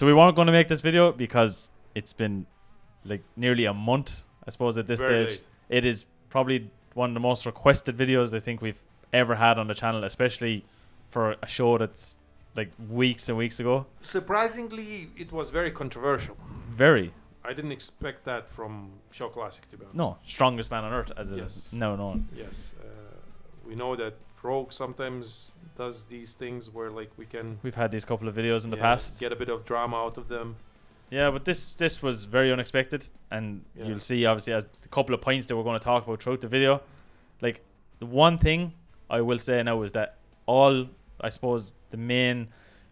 So we weren't going to make this video because it's been like nearly a month, I suppose, at this Very stage. late. It is probably one of the most requested videos I think we've ever had on the channel, especially for a show that's like weeks and weeks ago. Surprisingly, it was very controversial. Very. I didn't expect that from Show Classic, to be honest. No, strongest man on earth, as it Yes. is now known. Yes. We know that Rogue sometimes does these things where like we can We've had these couple of videos in the past. get a bit of drama out of them. Yeah, but this was very unexpected, and you'll see obviously as a couple of points that we're going to talk about throughout the video. Like, the one thing I will say now is that all, I suppose, the main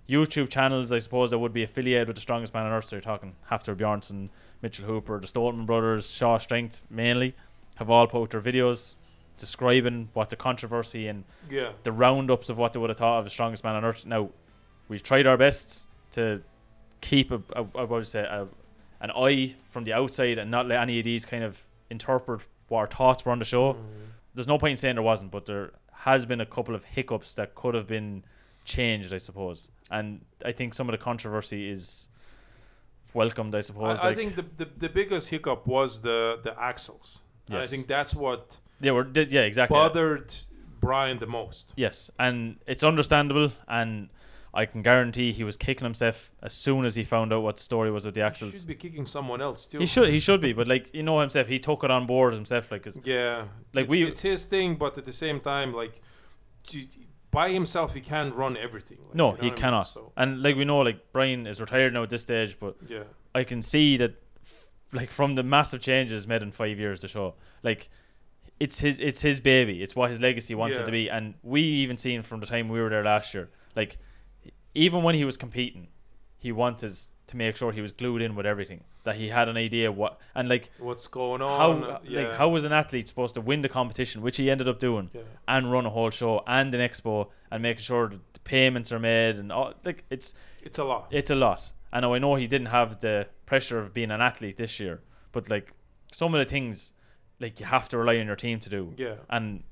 YouTube channels, I suppose, that would be affiliated with the strongest man on earth, so you're talking Hafthor Bjornsson, Mitchell Hooper, the Stoltman brothers, Shaw Strength mainly, have all put out their videos describing what the controversy and the roundups of what they would have thought of the strongest man on earth. Now, we've tried our best to keep an eye from the outside and not let any of these kind of interpret what our thoughts were on the show. There's no point in saying there wasn't, but there has been a couple of hiccups that could have been changed, I suppose. And I think some of the controversy is welcomed, I suppose. I think the biggest hiccup was the axles. Yes. And I think that's what exactly bothered Brian the most. Yes, and it's understandable, and I can guarantee he was kicking himself as soon as he found out what the story was with the axles. He should be kicking someone else too. He should be, but like, you know himself, he took it on board himself, like, it's his thing, but at the same time, like, by himself he can't run everything. Like, no, you know he cannot. So. And like we know, like, Brian is retired now at this stage, but I can see that, like, from the massive changes made in 5 years, the show, like, it's his baby. It's what his legacy wants it to be, and we even seen from the time we were there last year, like, even when he was competing, he wanted to make sure he was glued in with everything, that he had an idea what's going on. How was an athlete supposed to win the competition, which he ended up doing, and run a whole show and an expo, and making sure that the payments are made, and all, like, it's a lot. It's a lot. And I know he didn't have the pressure of being an athlete this year, but like, some of the things, like, you have to rely on your team to do. And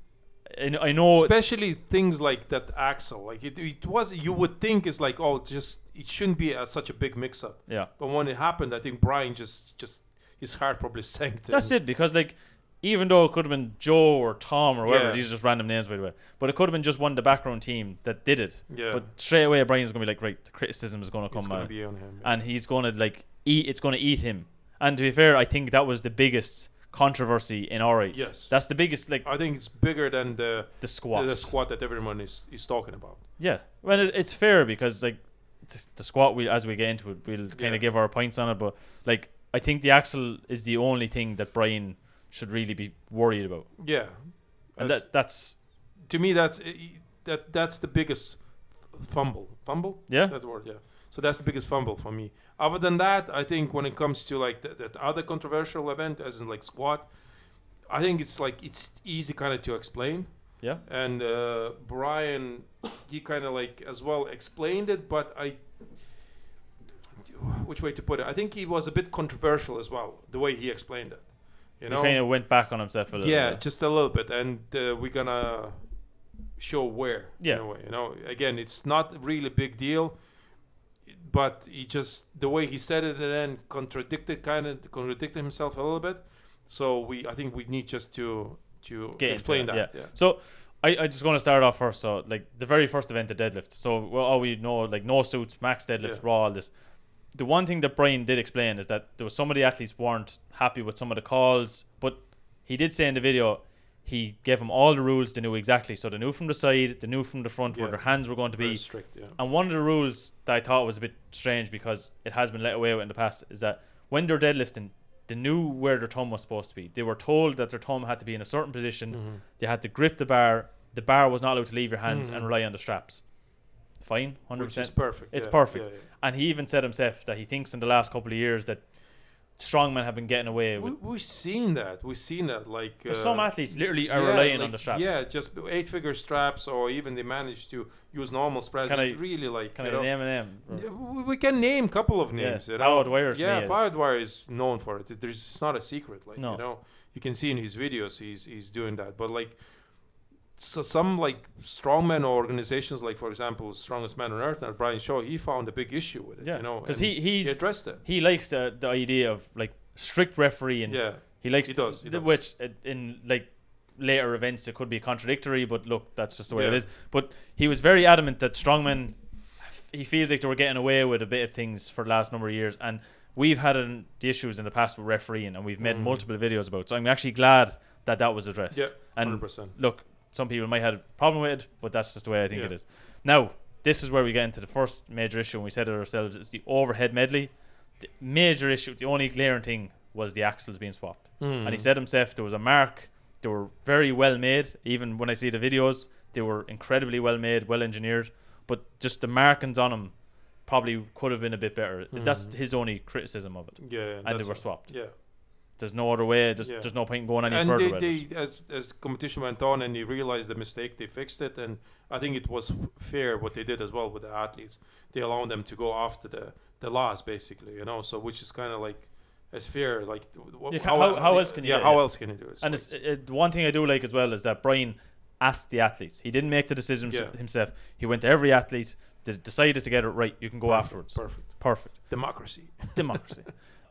I know, especially things like that axle, like it was, you would think it's like, it shouldn't be such a big mix up. But when it happened, I think Brian just his heart probably sank. That's it, because like, even though it could have been Joe or Tom or whatever, these are just random names, by the way, but it could have been just one of the background team that did it. But straight away, Brian's going to be like, right, the criticism is going to come out, be on him, and he's going to like it's going to eat him. And to be fair, I think that was the biggest controversy in our eyes. Yes, that's the biggest. Like, I think it's bigger than the squat, the squat that everyone is talking about. Yeah, well, it's fair, because like the squat, as we get into it, we'll kind of give our points on it. But like, I think the axle is the only thing that Brian should really be worried about. Yeah, and that's to me that's the biggest fumble. Yeah, that's the word. Yeah. So that's the biggest fumble for me. Other than that, I think when it comes to like that other controversial event, as in like squat, I think it's like, it's easy kind of to explain. Yeah. And Brian, he kind of like as well explained it, but which way to put it? I think he was a bit controversial as well, the way he explained it. You know, he kind of went back on himself a little bit. Yeah, just a little bit, and we're gonna show where. Yeah. In a way, you know, again, it's not really a big deal, but he just, the way he said it and then contradicted himself a little bit. So I think we need just to explain that. Yeah. So I just going to start off first. So like, the very first event, the deadlift. So all we know, like, no suits, max deadlift, raw, all this. The one thing that Brian did explain is that there was some of the athletes weren't happy with some of the calls, but he did say in the video, he gave them all the rules. They knew exactly. So they knew from the side, they knew from the front where their hands were going to be. Very strict, yeah. And one of the rules that I thought was a bit strange, because it has been let away with in the past, is that when they're deadlifting, they knew where their thumb was supposed to be. They were told that their thumb had to be in a certain position. Mm-hmm. They had to grip the bar. The bar was not allowed to leave your hands and rely on the straps. Fine, 100%. Which is perfect. It's perfect. Yeah. And he even said himself that he thinks in the last couple of years that strongmen have been getting away with. We've seen that. Like, some athletes literally are relying on the straps. Yeah, just 8-figure straps, or even they manage to use normal straps. Can I name a name? We can name a couple of names. Yeah, Powered Wire. Yeah, Powered Wire is known for it. It's not a secret. Like, no. You know, you can see in his videos he's doing that. But like, so some like strongman organizations, like for example, Strongest Man on Earth, and Brian Shaw, he found a big issue with it. Yeah, you know, because he addressed it. He likes the idea of like strict refereeing. Yeah, he likes. He does. Which in like later events it could be contradictory, but look, that's just the way it is. But he was very adamant that strongmen, he feels like they were getting away with a bit of things for the last number of years, and we've had the issues in the past with refereeing, and we've made multiple videos about it. So I'm actually glad that was addressed. Yeah, 100%. And look, some people might have a problem with it, but that's just the way I think it is. Now, this is where we get into the first major issue, and we said it ourselves, it's the overhead medley. The major issue, the only glaring thing, was the axles being swapped. And he said himself there was a mark. They were very well made. Even when I see the videos, they were incredibly well made, well engineered. But just the markings on them probably could have been a bit better. That's his only criticism of it. Yeah, and they were swapped. Yeah. There's no other way. There's no point in going any further. And as competition went on and they realized the mistake, they fixed it. And I think it was fair what they did as well with the athletes. They allowed them to go after the laws, basically, you know. So which is kind of like as fair. Like how else can you? Yeah, how else can you do it? And it's one thing I do like as well is that Brian asked the athletes. He didn't make the decision himself. He went to every athlete. They decided to get it right. You can go afterwards. Perfect. Democracy.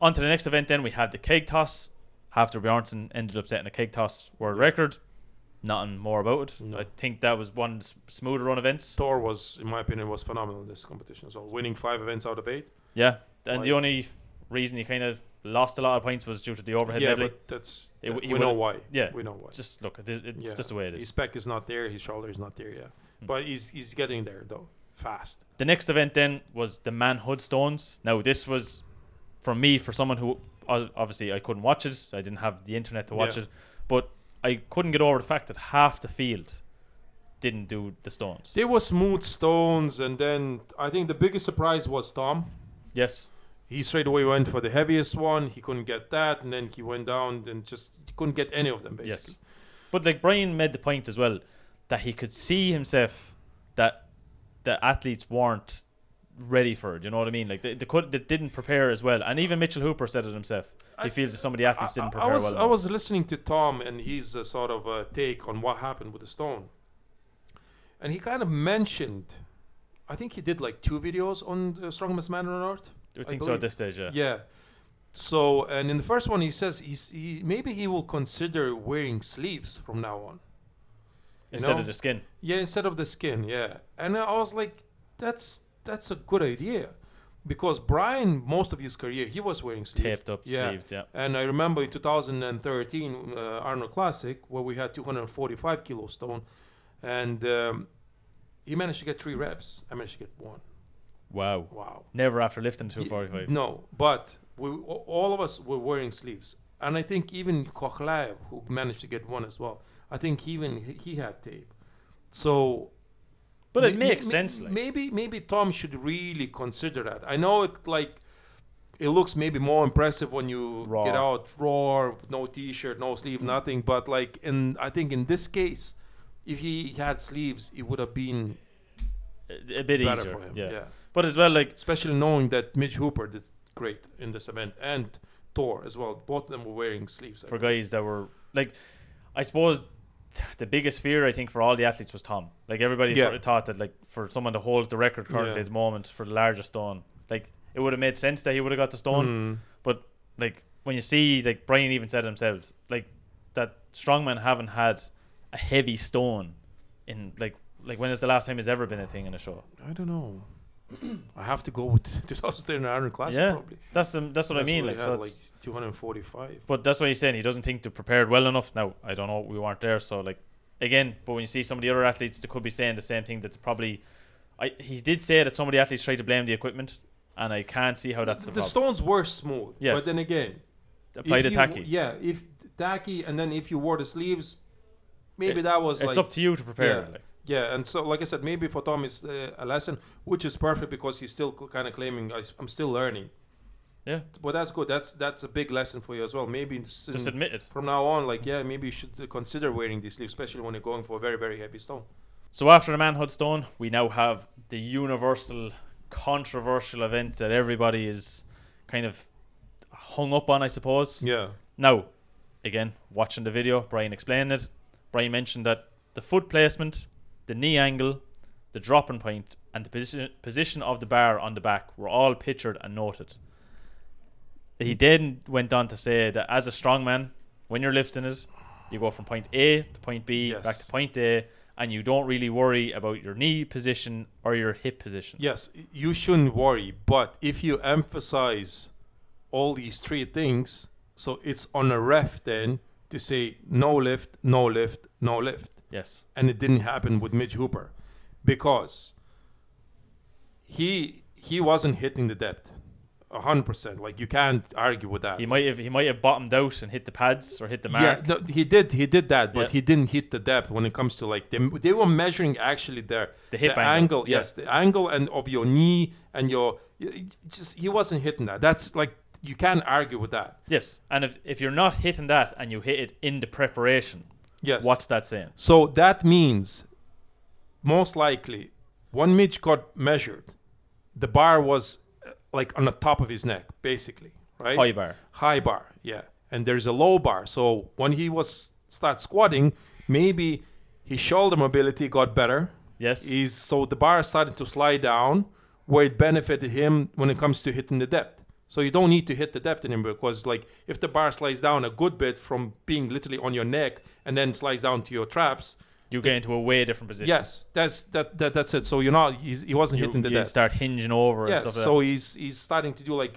On to the next event then, we had the keg toss. Hafthor Bjornsson ended up setting a keg toss world record. Nothing more about it. No. I think that was one smoother run events. Thor was, in my opinion, was phenomenal in this competition. So winning 5 events out of 8. Yeah, and the only reason he kind of lost a lot of points was due to the overhead medley. But we know why. Yeah, we know why. Just look, it's just the way it is. His pec is not there, his shoulder is not there yet. But he's getting there though, fast. The next event then was the manhood stones. Now this was, from me, for someone who obviously I couldn't watch it. I didn't have the internet to watch it, but I couldn't get over the fact that half the field didn't do the stones. They were smooth stones, and then I think the biggest surprise was Tom. Yes. He straight away went for the heaviest one. He couldn't get that, and then he went down and just couldn't get any of them, basically. Yes. But like Brian made the point as well that he could see himself that the athletes weren't ready for it. You know what I mean? Like they didn't prepare as well. And even Mitchell Hooper said it himself. He feels that some of the athletes didn't prepare well. I was listening to Tom and his sort of take on what happened with the stone, and he kind of mentioned, I think he did like 2 videos on the Strongest Man on Earth. I think so at this stage, yeah. Yeah. So, and in the first one, he says maybe he will consider wearing sleeves from now on. Instead of the skin. Yeah, instead of the skin, yeah. And I was like, that's a good idea. Because Brian, most of his career, he was wearing sleeves. Taped up, sleeved, yeah. And I remember in 2013, Arnold Classic, where we had 245 kilo stone. And he managed to get 3 reps. I managed to get 1. Wow. Never after lifting 245. No, but all of us were wearing sleeves. And I think even Collabs, who managed to get 1 as well, I think even he had tape. So... But it makes sense. Like. Maybe Tom should really consider that. I know it looks maybe more impressive when you get out raw, no t-shirt, no sleeve, nothing. But like I think in this case, if he had sleeves, it would have been a bit better easier for him. Yeah. But as well, like especially knowing that Mitch Hooper did great in this event and Thor as well. Both of them were wearing sleeves. For guys that were like, I suppose. The biggest fear, I think, for all the athletes was Tom. Like everybody thought that, like, for someone that holds the record currently at the moment for the largest stone, like it would have made sense that he would have got the stone. But like when you see, like Brian even said himself, like that strongmen haven't had a heavy stone in like when is the last time there's ever been a thing in a show? I don't know. I have to go with 2013 Iron Classic probably. That's what I mean. Like, so like 245. But that's what he's saying. He doesn't think they're prepared well enough. Now, I don't know. We weren't there. So, like, again, but when you see some of the other athletes, they could be saying the same thing. That probably... he did say that some of the athletes tried to blame the equipment, and I can't see how that's the problem. The stones were smooth. Yes. But then again... Apply the tacky. Yeah, if tacky, and then if you wore the sleeves, maybe that was it's up to you to prepare. Yeah. Yeah, and so like I said, maybe for Tom it's a lesson, which is perfect because he's still kind of claiming I'm still learning. Yeah, but that's good. That's a big lesson for you as well. Maybe just admit it from now on. Like maybe you should consider wearing these sleeves, especially when you're going for a very very heavy stone. So after the manhood stone, we now have the universal controversial event that everybody is kind of hung up on, I suppose. Yeah. Now, again, watching the video, Brian explained it. Brian mentioned that the foot placement, the knee angle, the dropping point, and the position of the bar on the back were all pictured and noted. He then went on to say that as a strongman, when you're lifting it, you go from point A to point B, back to point A, and you don't really worry about your knee position or your hip position. Yes, you shouldn't worry, but if you emphasize all these three things, so it's on a ref then to say no lift, no lift, no lift. Yes. And it didn't happen with Mitch Hooper because he wasn't hitting the depth 100%. Like, you can't argue with that. He might have bottomed out and hit the pads or hit the mark. Yeah, no, he did that, but he didn't hit the depth when it comes to like they were measuring actually the hip angle. Yes, the angle and of your knee and your he wasn't hitting that. That's like, you can't argue with that. Yes, and if you're not hitting that and you hit it in the preparation, yes, what's that saying? So that means most likely when Mitch got measured, the bar was like on the top of his neck, basically, right? High bar, yeah. And there's a low bar. So when he start squatting, maybe his shoulder mobility got better. Yes. So the bar started to slide down, where it benefited him when it comes to hitting the depth. So you don't need to hit the depth anymore, because like if the bar slides down a good bit from being literally on your neck and then slides down to your traps, you get into a way different position. Yes, that's it. So he wasn't hitting the depth. You start hinging over. Yes, and stuff so like he's starting to do like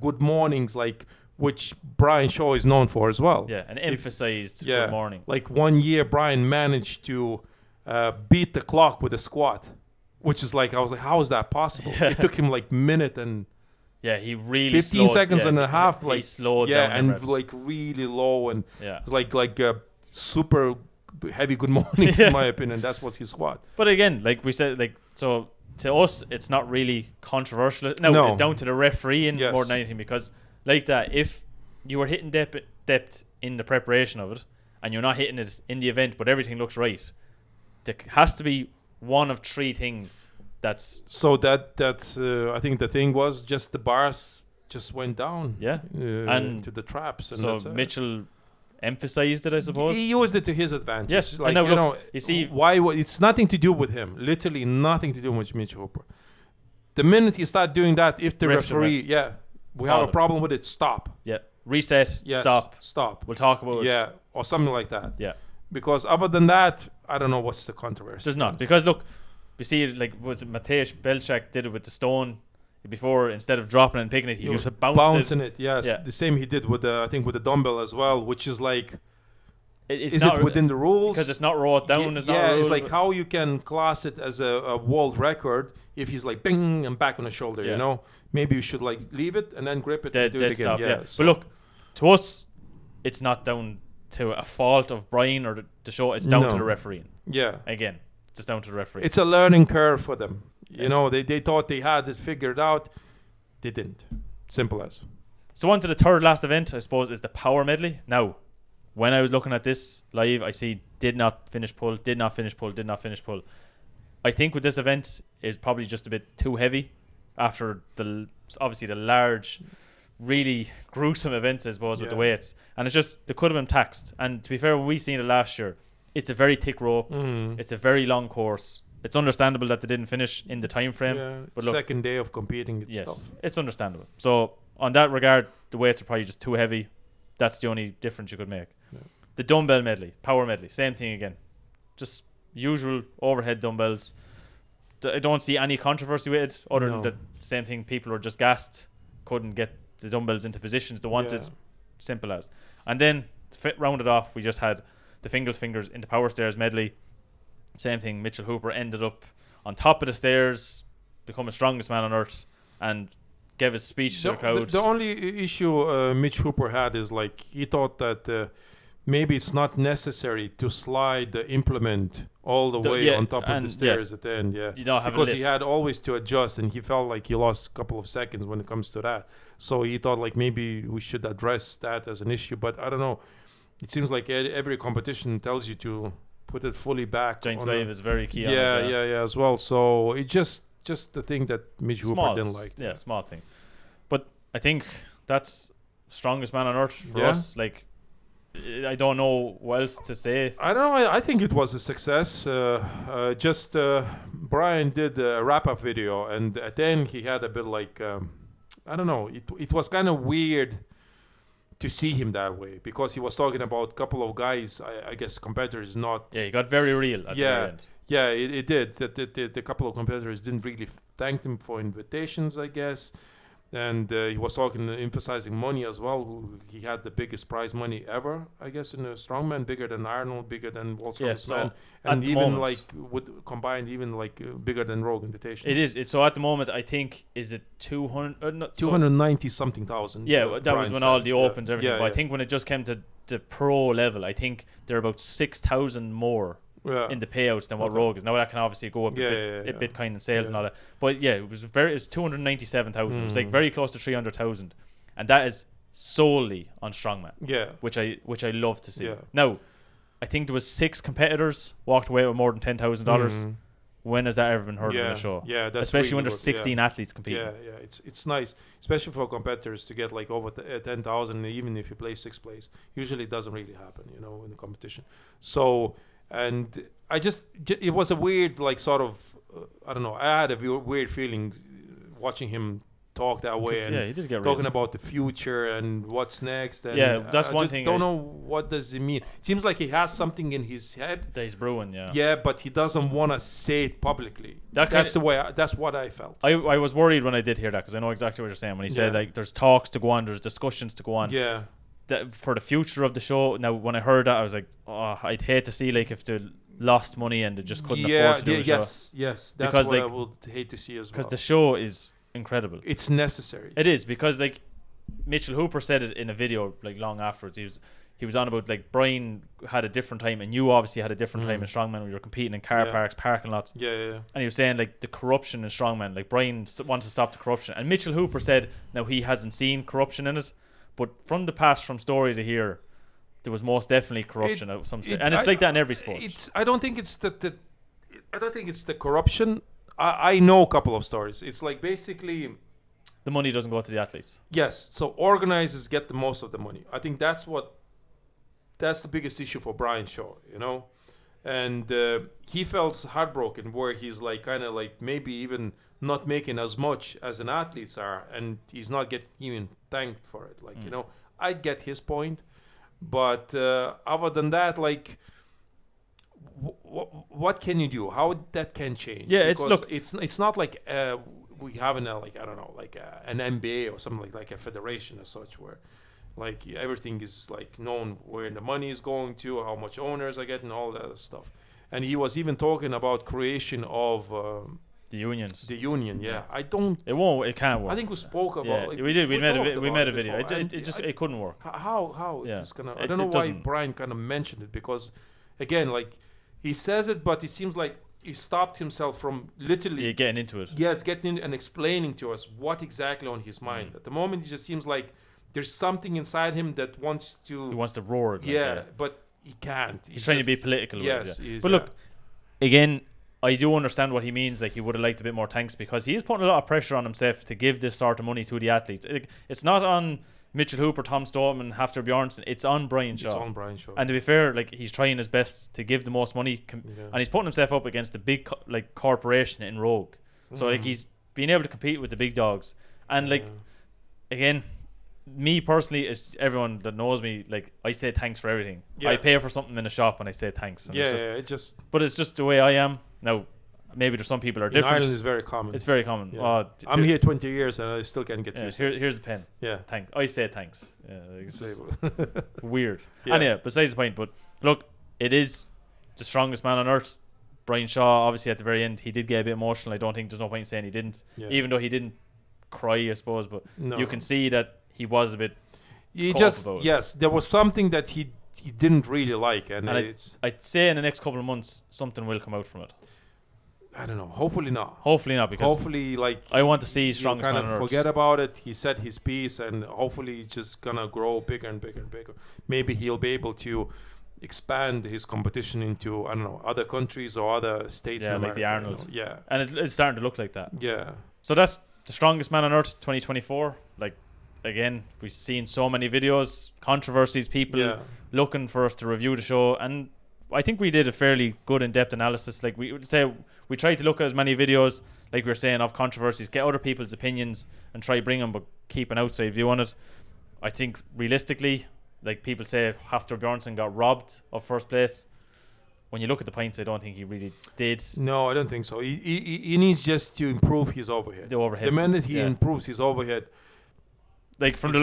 good mornings, like which Brian Shaw is known for as well. Yeah, and emphasized good morning. Like 1 year, Brian managed to beat the clock with a squat, which is like, I was like, how is that possible? Yeah. It took him like minute and he really 15 seconds and a half. He slowed down and reps. like really low and like super heavy good mornings in my opinion. That's what's his squat. But again, like we said, like, so to us it's not really controversial. No. It's down to the referee more than anything, because like that, if you were hitting depth in the preparation of it and you're not hitting it in the event but everything looks right, there has to be one of three things that's so that I think the thing was just the bars just went down and to the traps, and so Mitchell emphasized it, I suppose. He used it to his advantage. Yes, like, you see, why? It's nothing to do with him. Literally nothing to do with Mitch Hooper. The minute you start doing that, if the referee, we have a problem with it, stop. Yeah, reset. Yes, stop. We'll talk about it. Yeah, or something like that. Yeah, because other than that, I don't know what's the controversy. There's not, because look, you see, like, was it Mateusz Belczak did it with the stone before? Instead of dropping and picking it, he used to bouncing it. Yes, the same he did with I think with the dumbbell as well, which is like, is it within the rules? Because it's not wrote down. It's like how you can class it as a world record if he's like bing and back on the shoulder. You know, maybe you should like leave it and then grip it and do it again. Stop, So. But look, to us, it's not down to a fault of Brian or the show. It's down to the refereeing. Yeah, again, it's just down to the referee. It's a learning curve for them. You know, they thought they had it figured out. They didn't. Simple as. So on to the third last event, I suppose, is the power medley. Now, when I was looking at this live, I see did not finish pull, did not finish pull, did not finish pull. I think with this event is probably just a bit too heavy after obviously the large, really gruesome events, I suppose, with the weights. And it's just, they could have been taxed. And to be fair, when we seen it last year, it's a very thick rope. It's a very long course. It's understandable that they didn't finish in the time frame. Yeah, but look, second day of competing. It's understandable. So on that regard, the weights are probably just too heavy. That's the only difference you could make. Yeah. The dumbbell medley, power medley, same thing again. Just usual overhead dumbbells. I don't see any controversy with it, other than the same thing. People were just gassed, couldn't get the dumbbells into positions they wanted. Simple as. And then rounded off, we just had the fingers into power stairs medley. Same thing. Mitchell Hooper ended up on top of the stairs, becoming strongest man on earth, and gave his speech to the crowd. The only issue Mitch Hooper had is like he thought that maybe it's not necessary to slide the implement all the way on top of the stairs at the end. Yeah, you don't have because he had always to adjust, and he felt like he lost a couple of seconds when it comes to that. So he thought like maybe we should address that as an issue. But I don't know. It seems like every competition tells you to put it fully back. Giant slave is very key. Yeah, as well. So it's just the thing that Mitch Hooper didn't like. Yeah, small thing. But I think that's strongest man on earth for us. Like, I don't know what else to say. I don't know. I think it was a success. Brian did a wrap-up video, and at the end he had a bit like, I don't know. It was kind of weird to see him that way because he was talking about a couple of guys. I guess competitors not. Yeah, he got very real at the end. Yeah, it did. The couple of competitors didn't really thank him for invitations, I guess. And he was emphasizing money as well. He had the biggest prize money ever, I guess, in a strongman, bigger than Arnold, bigger than World Strongest Man, and even like would combined even like bigger than Rogue Invitation. It is. So at the moment, I think is it 290 something thousand. Yeah, that was when all the opens everything. But I think when it just came to the pro level, I think they're about 6,000 more. In the payouts than what Rogue is. Now that can obviously go up Bitcoin and sales and all that. But yeah, it was 297,000. It was like very close to 300,000, and that is solely on strongman. Yeah, which I love to see. Yeah. Now, I think there was 6 competitors walked away with more than $10,000. When has that ever been heard on a show? Yeah, that's especially when there's 16 athletes competing. Yeah, it's nice, especially for competitors to get like over 10,000, even if you play 6th place. Usually, it doesn't really happen, in the competition. So. And it was a weird, like, sort of, I don't know, I had a weird feeling watching him talk that way and he did get talking about the future and what's next. And that's one thing. I don't know what does it mean. It seems like he has something in his head. That he's brewing, Yeah, but he doesn't want to say it publicly. That's what I felt. I was worried when I did hear that because I know exactly what you're saying when he said, like, there's talks to go on, there's discussions to go on. Yeah. For the future of the show. Now, when I heard that, I was like, oh, I'd hate to see like if they lost money and they just couldn't afford to do the show. Yes, that's because, what I would hate to see as well. Because the show is incredible. It's necessary. It is, because like Mitchell Hooper said it in a video like long afterwards. He was on about like Brian had a different time and you obviously had a different time in strongman when you were competing in car parks, parking lots. Yeah. And he was saying like the corruption in strongman, like Brian wants to stop the corruption, and Mitchell Hooper said now he hasn't seen corruption in it. But from the past, from stories I hear, there was most definitely corruption of some sort, and it's like that in every sport. I don't think it's the corruption. I know a couple of stories. It's like basically the money doesn't go to the athletes. Yes, so organizers get the most of the money. I think that's the biggest issue for Brian's show, and he felt heartbroken where he's like kind of like maybe even not making as much as an athletes are, and he's not getting even thanked for it. Like, I get his point, but other than that, like, what can you do? How that can change? Yeah, because it's not like we have an an NBA or something like a federation as such where like everything is like known where the money is going to, how much owners are getting, all that other stuff. And he was even talking about creation of the unions. The union, yeah. I don't. It can't work. I think we spoke about. Yeah, like, we did. We made a video. It couldn't work. How? Yeah. It's gonna. I don't know why Brian kind of mentioned it, because, again, like he says it, but it seems like he stopped himself from literally getting into it. Yes, getting in and explaining to us what exactly on his mind. At the moment, it just seems like there's something inside him that wants to. He wants to roar. But he can't. He's trying to be political. Yes, but look, again, I do understand what he means. Like, he would have liked a bit more thanks, because he is putting a lot of pressure on himself to give this sort of money to the athletes. It's not on Mitchell Hooper, Tom Stoltman, and Hafthor Bjornsson. It's on Brian Shaw. It's on Brian Shaw. And to be fair, like, he's trying his best to give the most money, and he's putting himself up against the big corporation in Rogue. So like, he's being able to compete with the big dogs. And like, again, me personally, as everyone that knows me, like, I say thanks for everything. I pay for something in a shop and I say thanks. And but it's just the way I am. Now, maybe there's some people are different. In Ireland, it's very common. It's very common. Yeah. I'm here 20 years and I still can't get used to it. Here's a pen. Yeah. I say thanks. Yeah, it's just weird. Yeah. Anyway, besides the point, but look, it is the strongest man on earth. Brian Shaw, obviously, at the very end, he did get a bit emotional. I don't think there's no point in saying he didn't, even though he didn't cry, I suppose. But you can see that he was a bit. There was something that he didn't really like, and I'd say in the next couple of months something will come out from it. I don't know. Hopefully not. Because hopefully, like, I want to see strongest man on earth. Forget about it. He said his piece, and hopefully it's just gonna grow bigger and bigger and bigger. Maybe he'll be able to expand his competition into, I don't know, other countries or other states. Yeah, in like America, the Arnold. And it's starting to look like that. Yeah. So that's the strongest man on earth 2024. Like, again, we've seen so many videos, controversies, people looking for us to review the show, and I think we did a fairly good in-depth analysis. Like we would say, we tried to look at as many videos, like we were saying, of controversies, get other people's opinions and try bring them, but keep an outside view on it. I think realistically, like people say, Hafthor Bjornsson got robbed of first place. When you look at the points, I don't think he really did. No, I don't think so. He needs just to improve his overhead. The overhead. The minute he improves his overhead, like from the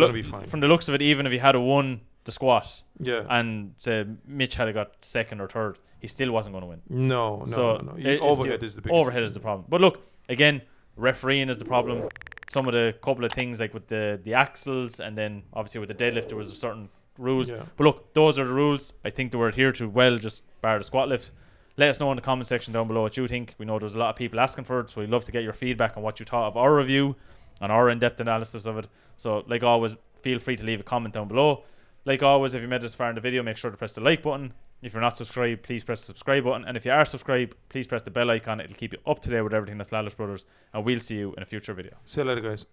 looks of it, even if he had won the squat, and say Mitch had got second or third, he still wasn't going to win. No. Overhead is the biggest. Overhead is the problem. But look, again, refereeing is the problem. Some of the couple of things like with the axles, and then obviously with the deadlift, there was a certain rules. But look, those are the rules. I think they were adhered to well, just bar the squat lift. Let us know in the comment section down below what you think. We know there's a lot of people asking for it, so we'd love to get your feedback on what you thought of our review and our in-depth analysis of it. So like always, feel free to leave a comment down below. Like always, if you made it this far in the video, make sure to press the like button. If you're not subscribed, please press the subscribe button. And if you are subscribed, please press the bell icon. It'll keep you up to date with everything that's Lalas Brothers. And we'll see you in a future video. See you later, guys.